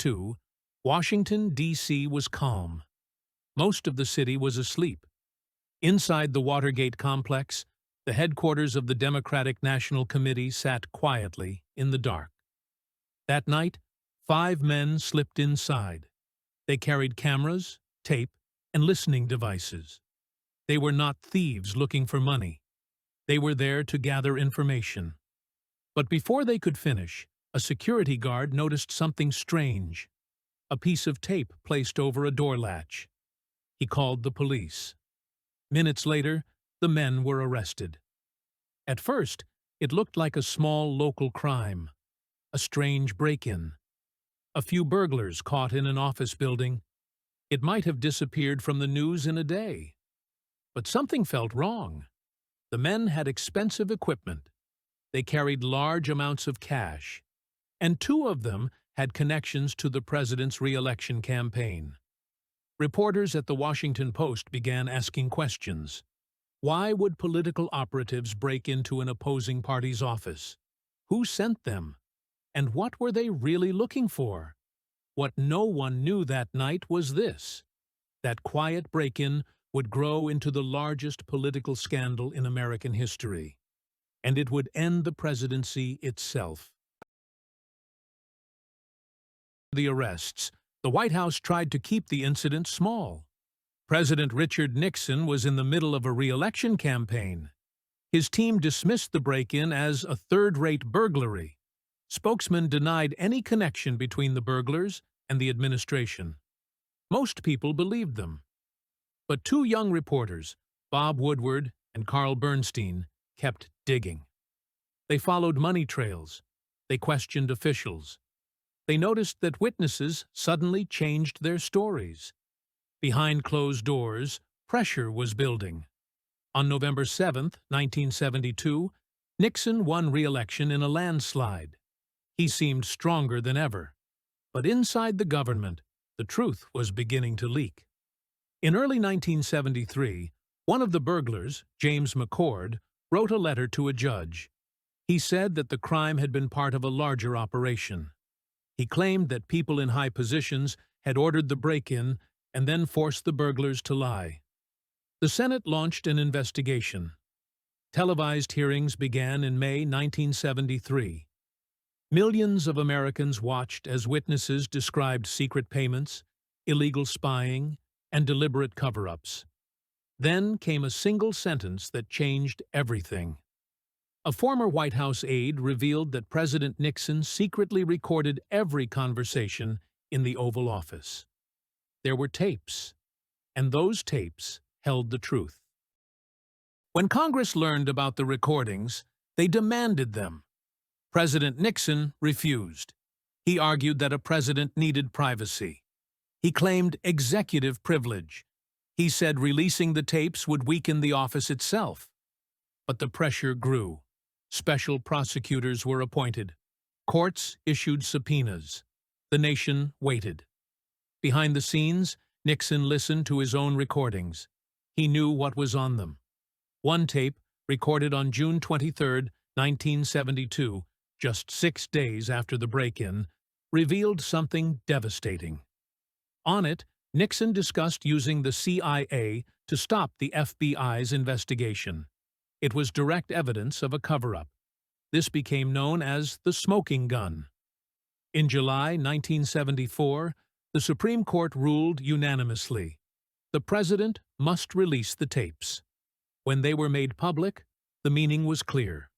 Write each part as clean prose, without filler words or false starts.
1972, Washington, D.C. was calm. Most of the city was asleep. Inside the Watergate complex, the headquarters of the Democratic National Committee sat quietly in the dark. That night, 5 men slipped inside. They carried cameras, tape, and listening devices. They were not thieves looking for money. They were there to gather information. But before they could finish, a security guard noticed something strange. A piece of tape placed over a door latch. He called the police. Minutes later, the men were arrested. At first, it looked like a small local crime, a strange break-in. A few burglars caught in an office building. It might have disappeared from the news in a day. But something felt wrong. The men had expensive equipment. They carried large amounts of cash, and 2 of them had connections to the president's re-election campaign. Reporters at the Washington Post began asking questions. Why would political operatives break into an opposing party's office? Who sent them? And what were they really looking for? What no one knew that night was this: that quiet break-in would grow into the largest political scandal in American history, and it would end the presidency itself. The arrests, the White House tried to keep the incident small. President Richard Nixon was in the middle of a re-election campaign. His team dismissed the break-in as a third-rate burglary. Spokesmen denied any connection between the burglars and the administration. Most people believed them. But 2 young reporters, Bob Woodward and Carl Bernstein, kept digging. They followed money trails. They questioned officials. They noticed that witnesses suddenly changed their stories. Behind closed doors, pressure was building. On November 7, 1972, Nixon won re-election in a landslide. He seemed stronger than ever. But inside the government, the truth was beginning to leak. In early 1973, one of the burglars, James McCord, wrote a letter to a judge. He said that the crime had been part of a larger operation. He claimed that people in high positions had ordered the break-in and then forced the burglars to lie. The Senate launched an investigation. Televised hearings began in May 1973. Millions of Americans watched as witnesses described secret payments, illegal spying, and deliberate cover-ups. Then came a single sentence that changed everything. A former White House aide revealed that President Nixon secretly recorded every conversation in the Oval Office. There were tapes, and those tapes held the truth. When Congress learned about the recordings, they demanded them. President Nixon refused. He argued that a president needed privacy. He claimed executive privilege. He said releasing the tapes would weaken the office itself. But the pressure grew. Special prosecutors were appointed. Courts issued subpoenas. The nation waited. Behind the scenes, Nixon listened to his own recordings. He knew what was on them. One tape, recorded on June 23, 1972, just 6 days after the break-in, revealed something devastating. On it, Nixon discussed using the CIA to stop the FBI's investigation. It was direct evidence of a cover-up. This became known as the smoking gun. In July 1974, the Supreme Court ruled unanimously. The president must release the tapes. When they were made public, the meaning was clear.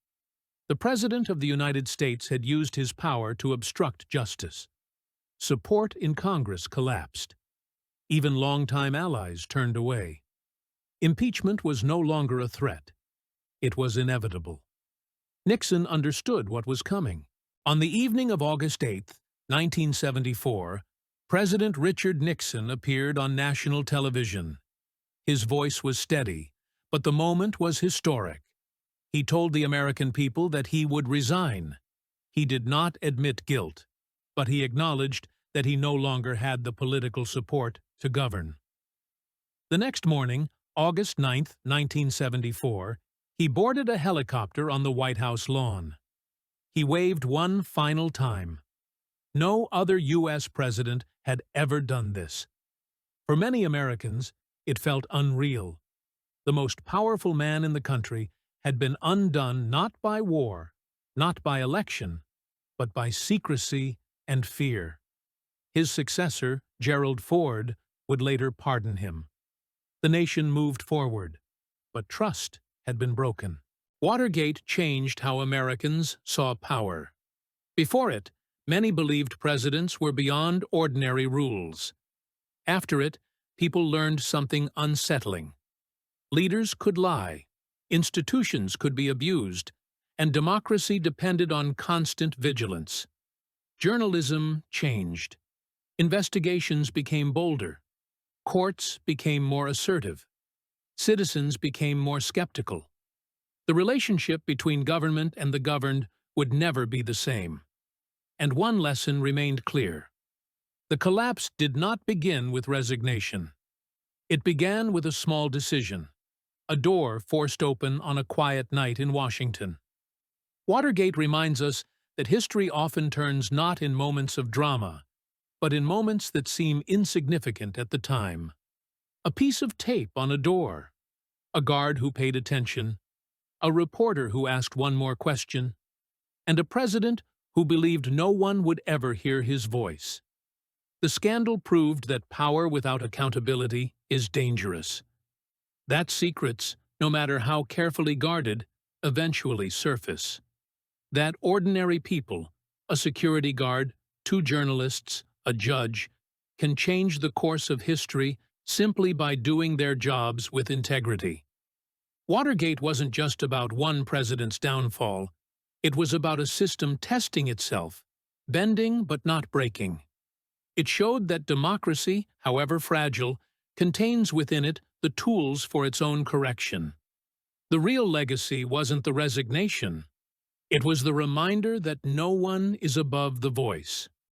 The President of the United States had used his power to obstruct justice. Support in Congress collapsed. Even longtime allies turned away. Impeachment was no longer a threat. It was inevitable. Nixon understood what was coming. On the evening of August 8, 1974, President Richard Nixon appeared on national television. His voice was steady, but the moment was historic. He told the American people that he would resign. He did not admit guilt, but he acknowledged that he no longer had the political support to govern. The next morning, August 9, 1974, he boarded a helicopter on the White House lawn. He waved one final time. No other U.S. president had ever done this. For many Americans, it felt unreal. The most powerful man in the country had been undone not by war, not by election, but by secrecy and fear. His successor, Gerald Ford, would later pardon him. The nation moved forward, but trust had been broken. Watergate changed how Americans saw power. Before it, many believed presidents were beyond ordinary rules. After it, people learned something unsettling. Leaders could lie, institutions could be abused, and democracy depended on constant vigilance. Journalism changed. Investigations became bolder. Courts became more assertive. Citizens became more skeptical. The relationship between government and the governed would never be the same. And one lesson remained clear. The collapse did not begin with resignation. It began with a small decision, a door forced open on a quiet night in Washington. Watergate reminds us that history often turns not in moments of drama, but in moments that seem insignificant at the time. A piece of tape on a door, a guard who paid attention, a reporter who asked one more question, and a president who believed no one would ever hear his voice. The scandal proved that power without accountability is dangerous. That secrets, no matter how carefully guarded, eventually surface. That ordinary people, a security guard, 2 journalists, a judge, can change the course of history simply by doing their jobs with integrity. Watergate wasn't just about one president's downfall. It was about a system testing itself, bending but not breaking. It showed that democracy, however fragile, contains within it the tools for its own correction. The real legacy wasn't the resignation. It was the reminder that no one is above the voice.